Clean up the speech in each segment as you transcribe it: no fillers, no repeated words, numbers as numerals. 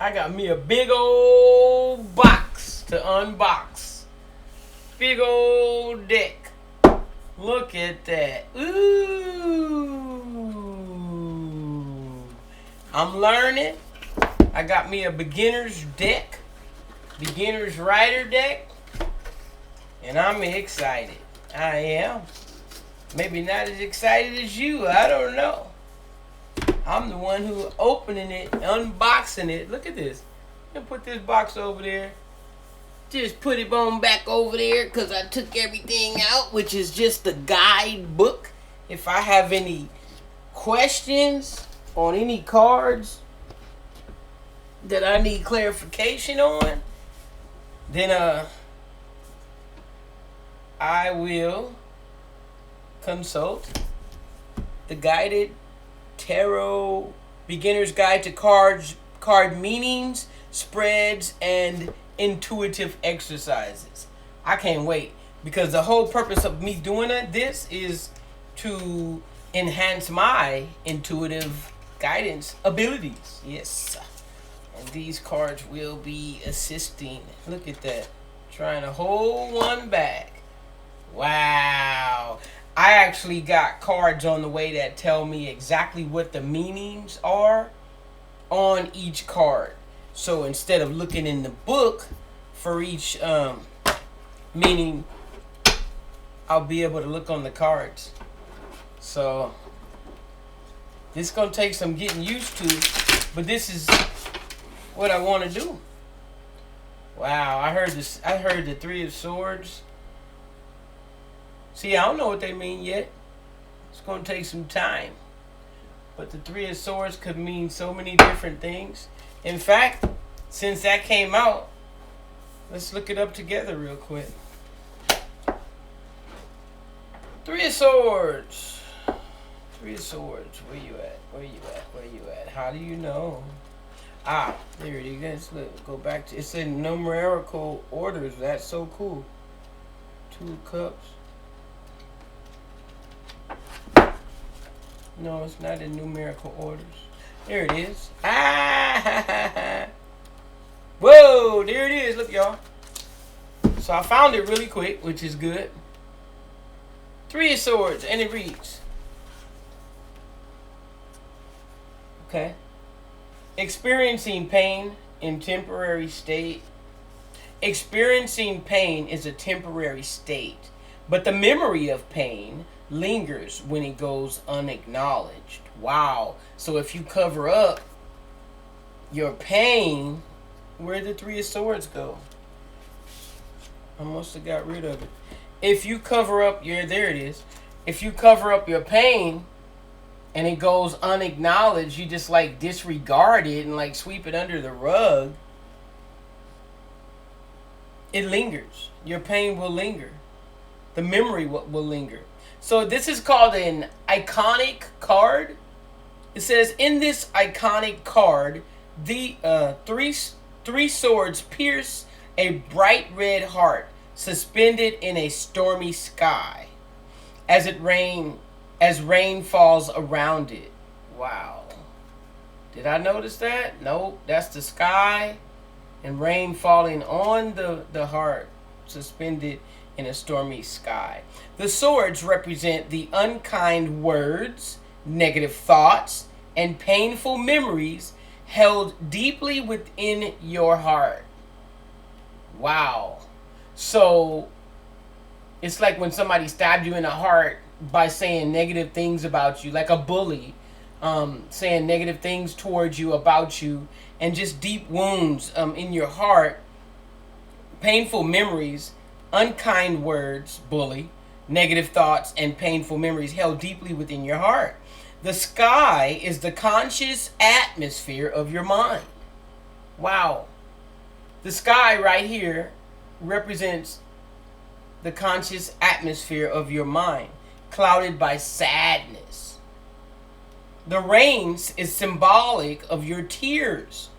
I got me a big old box to unbox. Big old deck. Look at that. Ooh. I'm learning. I got me a beginner's deck. Beginner's rider deck. And I'm excited. I am. Maybe not as excited as you. I don't know. I'm the one who opening it, unboxing it. Look at this. I'm gonna put this box over there. Just put it on back over there because I took everything out, which is just the guidebook. If I have any questions on any cards that I need clarification on, then I will consult the guided tarot beginner's guide to card meanings, spreads, and intuitive exercises. I can't wait because the whole purpose of me doing this is to enhance my intuitive guidance abilities. Yes. And these cards will be assisting. Look at that. Trying to hold one back. Wow. I actually got cards on the way that tell me exactly what the meanings are on each card. So instead of looking in the book for each meaning, I'll be able to look on the cards. So this is going to take some getting used to, but this is what I want to do. Wow, I heard the Three of Swords. See, I don't know what they mean yet. It's going to take some time. But the Three of Swords could mean so many different things. In fact, since that came out, let's look it up together real quick. Three of Swords. Three of Swords. Where you at? Where you at? Where you at? How do you know? Ah, there it is. Look, go back to, it's in numerical orders. That's so cool. Two of Cups. No, it's not in numerical orders. There it is. Ah! Whoa, there it is. Look, y'all. So I found it really quick, which is good. Three of Swords, and it reads. Okay. Experiencing pain in temporary state. Experiencing pain is a temporary state, but the memory of pain lingers when it goes unacknowledged. Wow. So if you cover up your pain, where'd the Three of Swords go? I must have got rid of it. If you cover up your, there it is. If you cover up your pain and it goes unacknowledged, you just like disregard it and like sweep it under the rug, it lingers. Your pain will linger. The memory will linger. So this is called an iconic card. It says, in this iconic card, the three swords pierce a bright red heart suspended in a stormy sky as rain falls around it. Wow. Did I notice that? Nope. That's the sky and rain falling on the heart suspended in a stormy sky. The swords represent the unkind words, negative thoughts, and painful memories held deeply within your heart. Wow. So it's like when somebody stabbed you in the heart by saying negative things about you, like a bully, saying negative things towards you, about you, and just deep wounds in your heart, painful memories, unkind words, bully, negative thoughts, and painful memories held deeply within your heart. The sky is the conscious atmosphere of your mind. Wow. The sky right here represents the conscious atmosphere of your mind, clouded by sadness. The rain is symbolic of your tears,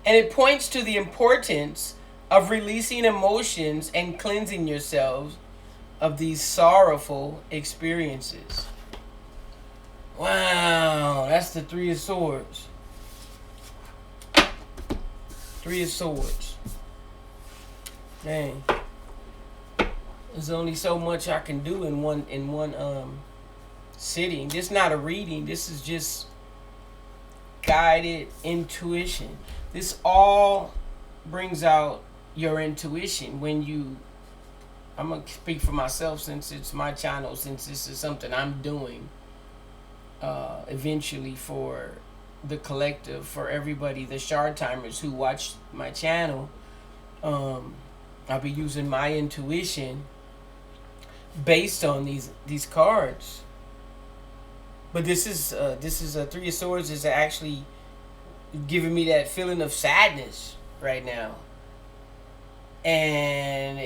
and it points to the importance of releasing emotions and cleansing yourselves of these sorrowful experiences. Wow, that's the Three of Swords. Three of Swords. Dang. There's only so much I can do in one sitting. This is not a reading. This is just guided intuition. This all brings out your intuition when you. I'm gonna speak for myself since it's my channel. Since this is something I'm doing. Eventually for the collective, for everybody, the shard timers who watch my channel. I'll be using my intuition based on these cards. But this is a Three of Swords is actually giving me that feeling of sadness right now, and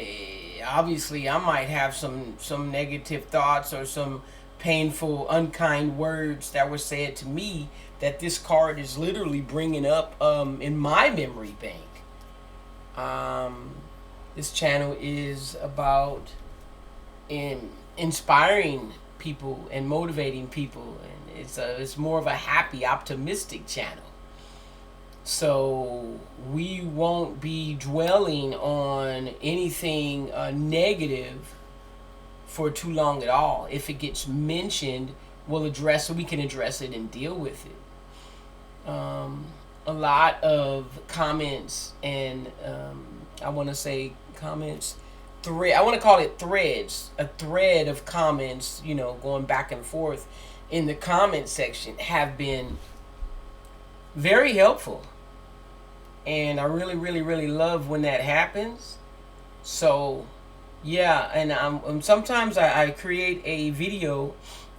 obviously I might have some negative thoughts or some painful, unkind words that were said to me that this card is literally bringing up in my memory bank. This channel is about inspiring people and motivating people, and it's more of a happy, optimistic channel. So we won't be dwelling on anything negative for too long at all. If it gets mentioned, we'll address it. We can address it and deal with it. A lot of comments and I want to say comments. I want to call it threads. A thread of comments, going back and forth in the comment section have been very helpful. And I really, really, really love when that happens. So, yeah, and sometimes I create a video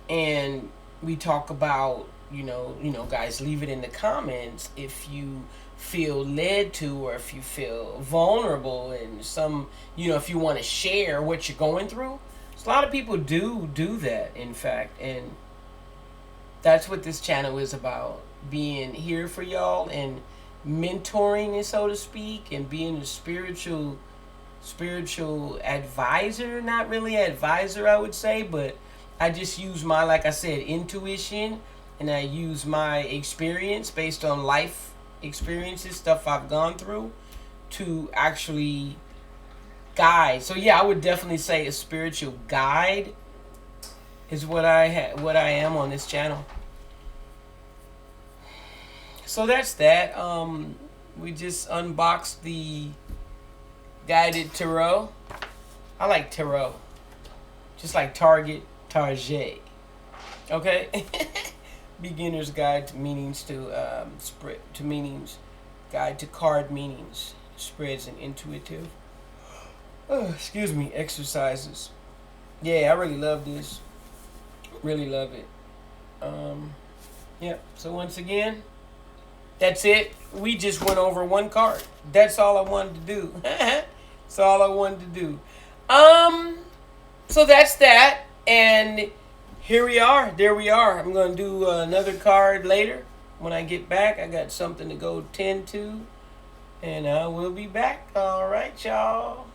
and we talk about, guys, leave it in the comments if you feel led to, or if you feel vulnerable, and if you want to share what you're going through. So a lot of people do that, in fact, and that's what this channel is about, being here for y'all and mentoring, so to speak, and being a spiritual advisor. Not really advisor, I would say, but I just use my, like I said, intuition, and I use my experience based on life experiences, stuff I've gone through, to actually guide. So yeah, I would definitely say a spiritual guide is what I am on this channel. So that's that. We just unboxed the guided tarot. I like tarot, just like Target. Okay. Beginner's guide to meanings, to meanings, guide to card meanings, spreads, and intuitive exercises. Yeah, I really love this. Really love it. Yeah. So once again, that's it. We just went over one card. That's all I wanted to do. That's all I wanted to do. So that's that. And here we are. There we are. I'm going to do another card later. When I get back, I got something to go tend to. And I will be back. All right, y'all.